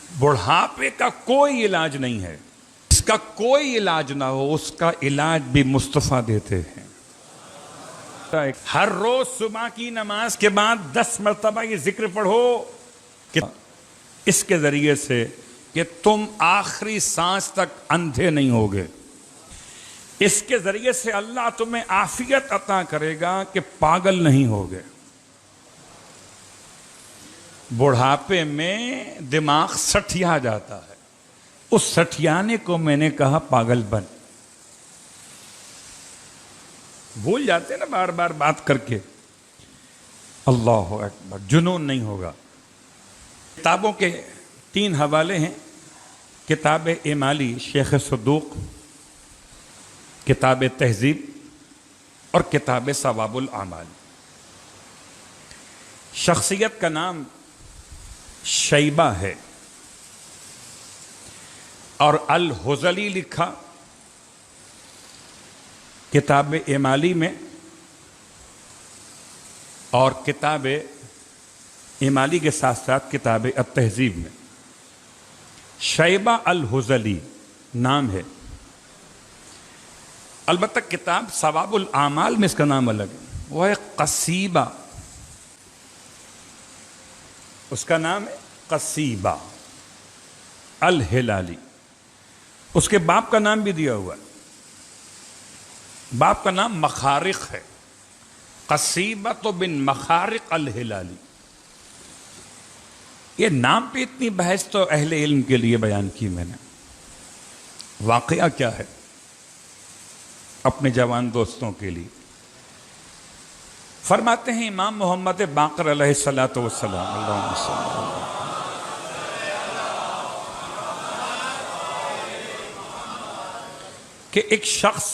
بڑھاپے کا کوئی علاج نہیں ہے، اس کا کوئی علاج نہ ہو، اس کا علاج بھی مصطفیٰ دیتے ہیں۔ ہر روز صبح کی نماز کے بعد 10 مرتبہ یہ ذکر پڑھو کہ اس کے ذریعے سے کہ تم آخری سانس تک اندھے نہیں ہوگے، اس کے ذریعے سے اللہ تمہیں عافیت عطا کرے گا کہ پاگل نہیں ہوگے۔ بڑھاپے میں دماغ سٹیا جاتا ہے، اس سٹیانے کو میں نے کہا پاگل بن۔ بھول جاتے ہیں نا بار بار بات کر کے، اللہ اکبر، جنون نہیں ہوگا۔ کتابوں کے 3 حوالے ہیں، کتاب اعمالی شیخ صدوق، کتاب تہذیب اور کتاب ثواب الاعمال۔ شخصیت کا نام شیبہ ہے اور الحزلی لکھا کتاب اعمالی میں، اور کتاب اعمالی کے ساتھ ساتھ کتاب التہذیب میں۔ شیبہ الحزلی نام ہے، البتہ کتاب ثواب الاعمال میں اس کا نام الگ ہے، وہ ہے قصیبہ، اس کا نام ہے قصیبہ الہلالی۔ اس کے باپ کا نام بھی دیا ہوا ہے، باپ کا نام مخارق ہے، قصیبۃ بن مخارق الہلالی۔ یہ نام پہ اتنی بحث تو اہل علم کے لیے بیان کی میں نے۔ واقعہ کیا ہے اپنے جوان دوستوں کے لیے؟ فرماتے ہیں امام محمد باقر علیہ السلام، اللہم صلی اللہ، کہ ایک شخص،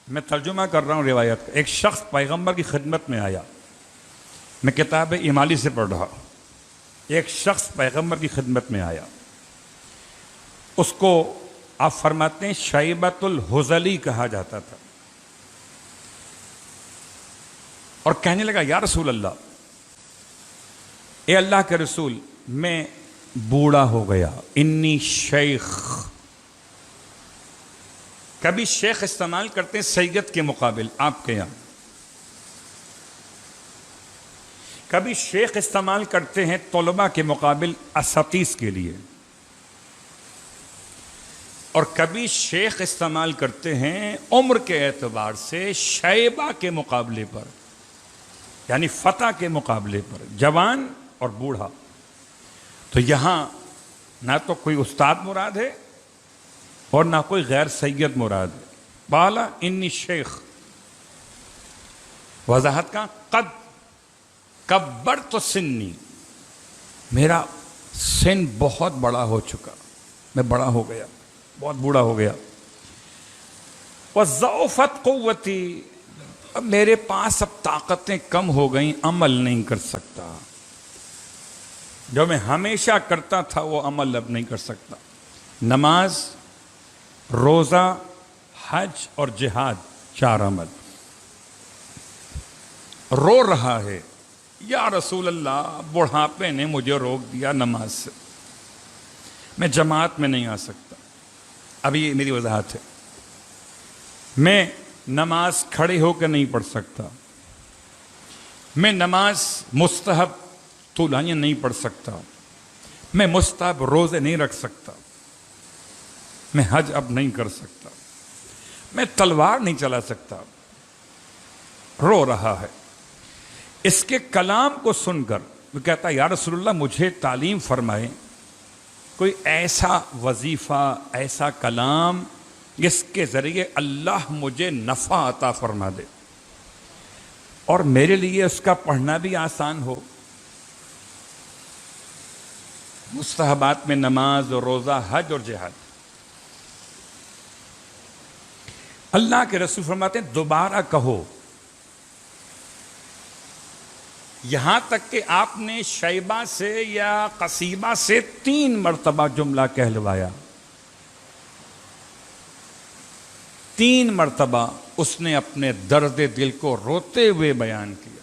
میں ترجمہ کر رہا ہوں روایت کا، ایک شخص پیغمبر کی خدمت میں آیا، میں کتاب اعمالی سے پڑھ رہا ہوں، ایک شخص پیغمبر کی خدمت میں آیا، اس کو آپ فرماتے ہیں شیبۃ الحزلی کہا جاتا تھا، اور کہنے لگا یا رسول اللہ، اے اللہ کے رسول، میں بوڑھا ہو گیا، انی شیخ۔ کبھی شیخ استعمال کرتے ہیں سید کے مقابل آپ کے یہاں، کبھی شیخ استعمال کرتے ہیں طلباء کے مقابل اساتذ کے لیے، اور کبھی شیخ استعمال کرتے ہیں عمر کے اعتبار سے شیبہ کے مقابلے پر، یعنی فتح کے مقابلے پر، جوان اور بوڑھا۔ تو یہاں نہ تو کوئی استاد مراد ہے اور نہ کوئی غیر سید مراد ہے۔ بالا انی شیخ، وضاحت کا قد کبرت سنی، میرا سن بہت بڑا ہو چکا، میں بڑا ہو گیا، بہت بوڑھا ہو گیا۔ وضعفت قوتی، اب میرے پاس اب طاقتیں کم ہو گئیں، عمل نہیں کر سکتا، جو میں ہمیشہ کرتا تھا وہ عمل اب نہیں کر سکتا۔ نماز، روزہ، حج اور جہاد، 4 عمل۔ رو رہا ہے، یا رسول اللہ، بڑھاپے نے مجھے روک دیا نماز سے، میں جماعت میں نہیں آ سکتا۔ ابھی یہ میری وضاحت ہے، میں نماز کھڑے ہو کے نہیں پڑھ سکتا، میں نماز مستحب طولانیہ نہیں پڑھ سکتا، میں مستحب روزے نہیں رکھ سکتا، میں حج اب نہیں کر سکتا، میں تلوار نہیں چلا سکتا۔ رو رہا ہے، اس کے کلام کو سن کر وہ کہتا ہے یا رسول اللہ، مجھے تعلیم فرمائے کوئی ایسا وظیفہ، ایسا کلام جس کے ذریعے اللہ مجھے نفع عطا فرما دے اور میرے لیے اس کا پڑھنا بھی آسان ہو۔ مستحبات میں نماز اور روزہ، حج اور جہاد۔ اللہ کے رسول فرماتے ہیں دوبارہ کہو، یہاں تک کہ آپ نے شیبہ سے یا قصیبہ سے 3 مرتبہ جملہ کہلوایا، 3 مرتبہ اس نے اپنے درد دل کو روتے ہوئے بیان کیا۔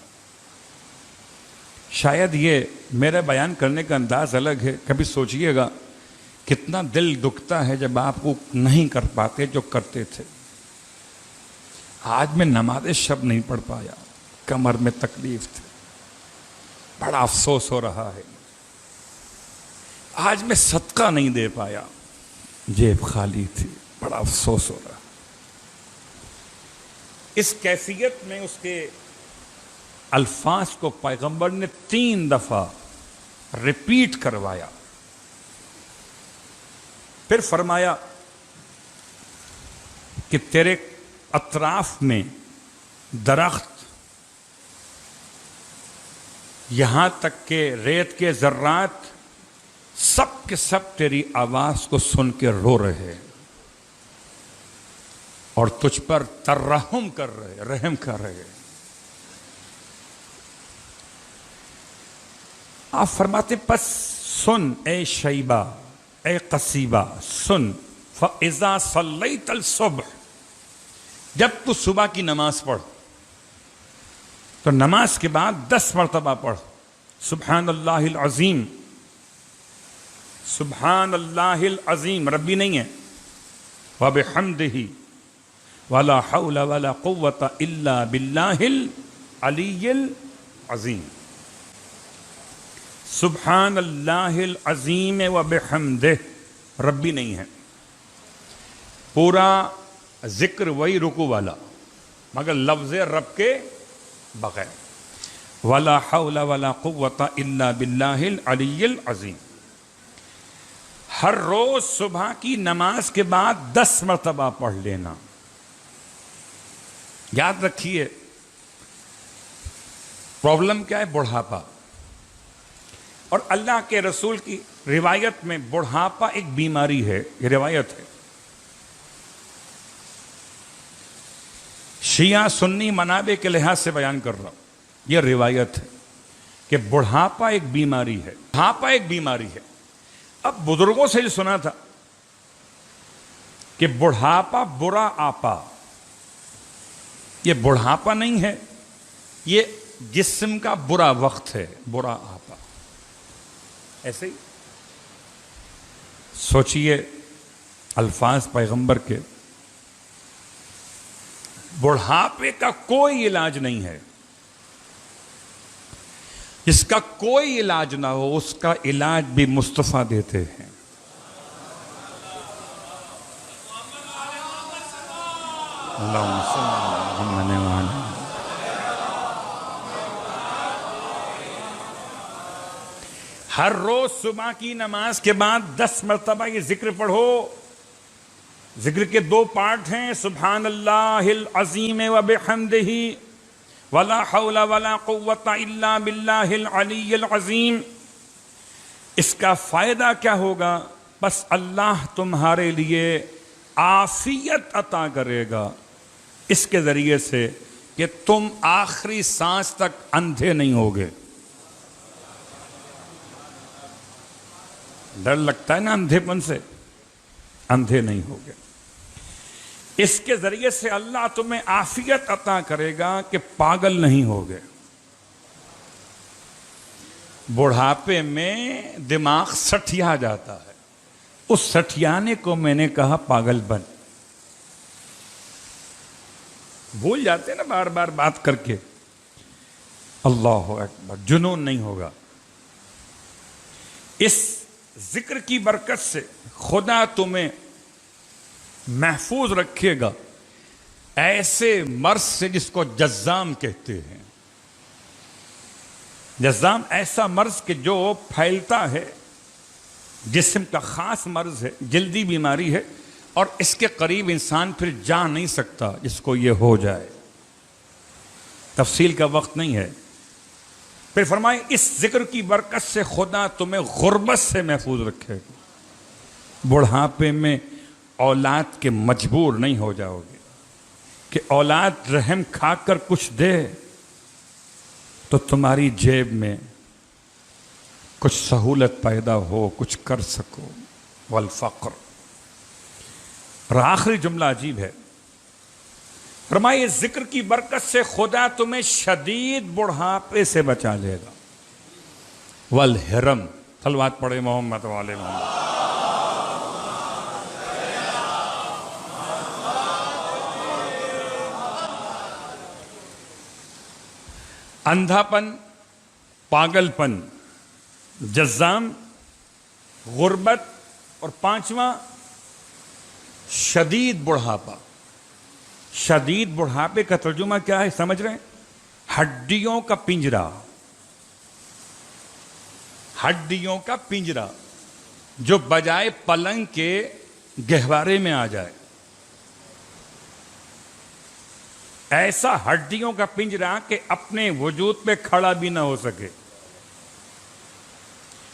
شاید یہ میرے بیان کرنے کا انداز الگ ہے، کبھی سوچئے گا کتنا دل دکھتا ہے جب آپ کو نہیں کر پاتے جو کرتے تھے. آج میں نماز شب نہیں پڑھ پایا, کمر میں تکلیف تھی, بڑا افسوس ہو رہا ہے. آج میں صدقہ نہیں دے پایا, جیب خالی تھی, بڑا افسوس ہو رہا. اس کیفیت میں اس کے الفاظ کو پیغمبر نے 3 دفعہ ریپیٹ کروایا. پھر فرمایا کہ تیرے اطراف میں درخت, یہاں تک کہ ریت کے ذرات سب کے سب تیری آواز کو سن کے رو رہے اور تجھ پر ترحم کر رہے, رحم کر رہے. آپ فرماتے پس سن اے شیبہ, اے قصیبہ, سن. فَإِذَا صَلَّيْتَ الصُّبْحَ, جب تو صبح کی نماز پڑھ تو نماز کے بعد 10 مرتبہ پڑھ سبحان اللہ العظیم, سبحان اللہ العظیم, ربی نہیں ہے, وَبِحَمْدِهِ وَلَا حَوْلَ وَلَا قُوَّةَ إِلَّا بِاللَّهِ الْعَلِيِّ الْعَظِيمِ. سبحان اللہ العظیم وبحمدہ, ربی نہیں ہے. پورا ذکر وہی رکوع والا مگر لفظ رب کے بغیر. ولا حول ولا قوت الا باللہ العلی العظیم. ہر روز صبح کی نماز کے بعد 10 مرتبہ پڑھ لینا. یاد رکھیے پرابلم کیا ہے؟ بڑھاپا. اور اللہ کے رسول کی روایت میں بڑھاپا ایک بیماری ہے, یہ روایت ہے. شیعہ سنی منابع کے لحاظ سے بیان کر رہا ہوں, یہ روایت ہے کہ بڑھاپا ایک بیماری ہے. بڑھاپا ایک بیماری ہے. اب بزرگوں سے جو سنا تھا کہ بڑھاپا برا آپا, یہ بڑھاپا نہیں ہے, یہ جسم کا برا وقت ہے, برا آپا. ایسے ہی سوچئے الفاظ پیغمبر کے, بڑھاپے کا کوئی علاج نہیں ہے. جس کا کوئی علاج نہ ہو اس کا علاج بھی مصطفیٰ دیتے ہیں. اللہم صلی اللہ علیہ وسلم. ہر روز صبح کی نماز کے بعد 10 مرتبہ یہ ذکر پڑھو. ذکر کے 2 پارٹ ہیں, سبحان اللہ العظیم وبحمدہ ولا حول ولا قوت الا باللہ العلی العظیم. اس کا فائدہ کیا ہوگا؟ بس اللہ تمہارے لیے عافیت عطا کرے گا اس کے ذریعے سے کہ تم آخری سانس تک اندھے نہیں ہوگے. ڈر لگتا ہے نا اندھے پن سے, اندھے نہیں ہوگے. اس کے ذریعے سے اللہ تمہیں عافیت عطا کرے گا کہ پاگل نہیں ہوگے. بڑھاپے میں دماغ سٹیا جاتا ہے, اس سٹیانے کو میں نے کہا پاگل بن. بھول جاتے ہیں نا بار بار بات کر کے. اللہ اکبر, جنون نہیں ہوگا. اس ذکر کی برکت سے خدا تمہیں محفوظ رکھے گا ایسے مرض سے جس کو جذام کہتے ہیں. جذام ایسا مرض کہ جو پھیلتا ہے, جسم کا خاص مرض ہے, جلدی بیماری ہے, اور اس کے قریب انسان پھر جا نہیں سکتا جس کو یہ ہو جائے. تفصیل کا وقت نہیں ہے. پھر فرمائے اس ذکر کی برکت سے خدا تمہیں غربت سے محفوظ رکھے گا. بڑھاپے میں اولاد کے مجبور نہیں ہو جاؤ گے کہ اولاد رحم کھا کر کچھ دے تو تمہاری جیب میں کچھ سہولت پیدا ہو, کچھ کر سکو. والفقر. اور آخری جملہ عجیب ہے, فرمائے ذکر کی برکت سے خدا تمہیں شدید بڑھاپے سے بچا لے گا. والحرم. صلوات پڑھے محمد والے محمد. اندھاپن، پاگل پن، جزام، غربت، اور پانچواں شدید بڑھاپا۔ شدید بڑھاپے کا ترجمہ کیا ہے سمجھ رہے ہیں؟ ہڈیوں کا پنجرا، ہڈیوں کا پنجرا جو بجائے پلنگ کے گہوارے میں آ جائے، ایسا ہڈیوں کا پنجرا کہ اپنے وجود پہ کھڑا بھی نہ ہو سکے،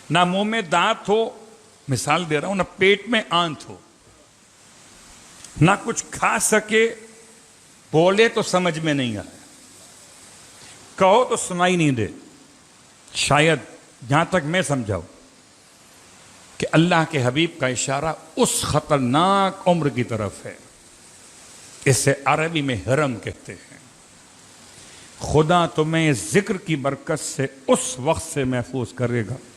نہ منہ میں دانت ہو، مثال دے رہا ہوں، نہ پیٹ میں آنت ہو، نہ کچھ کھا سکے، بولے تو سمجھ میں نہیں آئے، کہو تو سنائی نہیں دے۔ شاید جہاں تک میں سمجھاؤں کہ اللہ کے حبیب کا اشارہ اس خطرناک عمر کی طرف ہے، اسے عربی میں حرم کہتے ہیں۔ خدا تمہیں ذکر کی برکت سے اس وقت سے محفوظ کرے گا